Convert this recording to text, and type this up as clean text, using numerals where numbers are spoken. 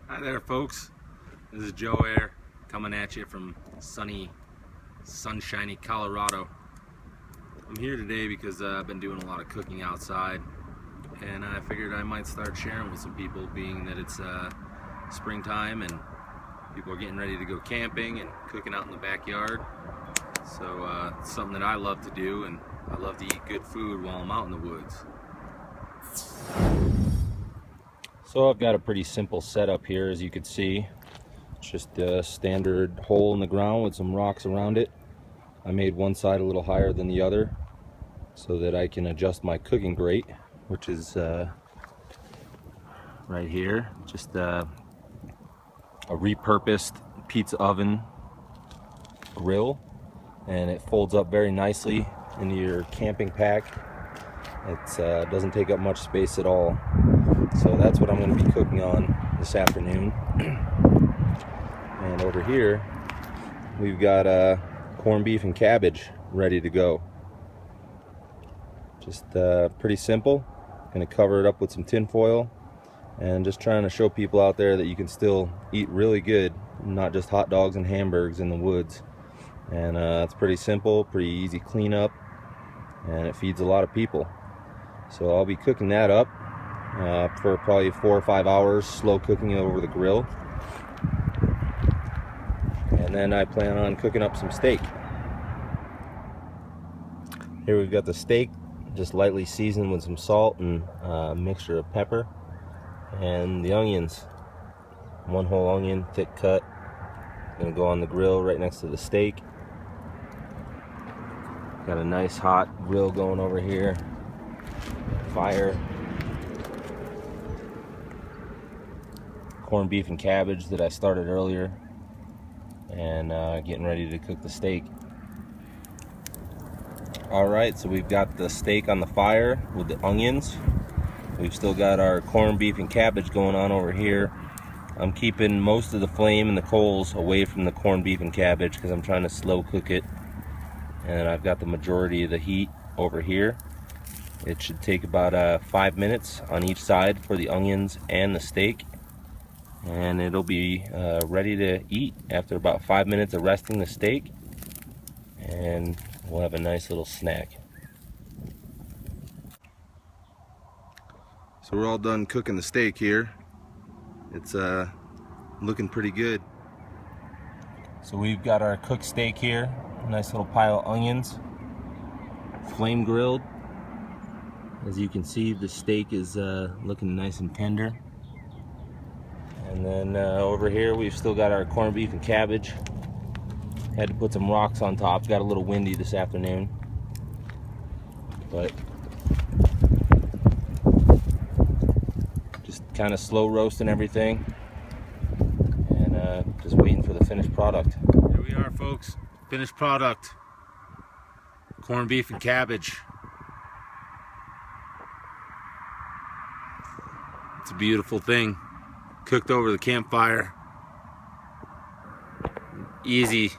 Hi there, folks. This is Joe Air coming at you from sunny, sunshiny Colorado. I'm here today because I've been doing a lot of cooking outside, and I figured I might start sharing with some people, being that it's springtime and people are getting ready to go camping and cooking out in the backyard. So it's something that I love to do, and I love to eat good food while I'm out in the woods. So I've got a pretty simple setup here, as you can see. It's just a standard hole in the ground with some rocks around it. I made one side a little higher than the other so that I can adjust my cooking grate, which is right here. Just a repurposed pizza oven grill, and it folds up very nicely into your camping pack. It doesn't take up much space at all. So that's what I'm going to be cooking on this afternoon. And over here we've got corned beef and cabbage ready to go. Just pretty simple. Going to cover it up with some tin foil, and just trying to show people out there that you can still eat really good, not just hot dogs and hamburgers in the woods. And it's pretty simple, pretty easy cleanup, and it feeds a lot of people. So I'll be cooking that up for probably 4 or 5 hours, slow cooking it over the grill. And then I plan on cooking up some steak. Here we've got the steak, just lightly seasoned with some salt and a mixture of pepper. And the onions, one whole onion, thick cut, gonna go on the grill right next to the steak. Got a nice hot grill going over here. Fire. Corned beef and cabbage that I started earlier, and getting ready to cook the steak. Alright, so we've got the steak on the fire with the onions. We've still got our corned beef and cabbage going on over here. I'm keeping most of the flame and the coals away from the corned beef and cabbage because I'm trying to slow cook it. And I've got the majority of the heat over here. It should take about 5 minutes on each side for the onions and the steak, and it'll be ready to eat after about 5 minutes of resting the steak, and we'll have a nice little snack. So we're all done cooking the steak here. It's looking pretty good. So we've got our cooked steak here, a nice little pile of onions, flame grilled. As you can see, the steak is looking nice and tender. And then over here we've still got our corned beef and cabbage. Had to put some rocks on top. Got a little windy this afternoon, but just kind of slow roasting everything, and just waiting for the finished product. Here we are, folks. Finished product. Corned beef and cabbage. It's a beautiful thing. Cooked over the campfire. Easy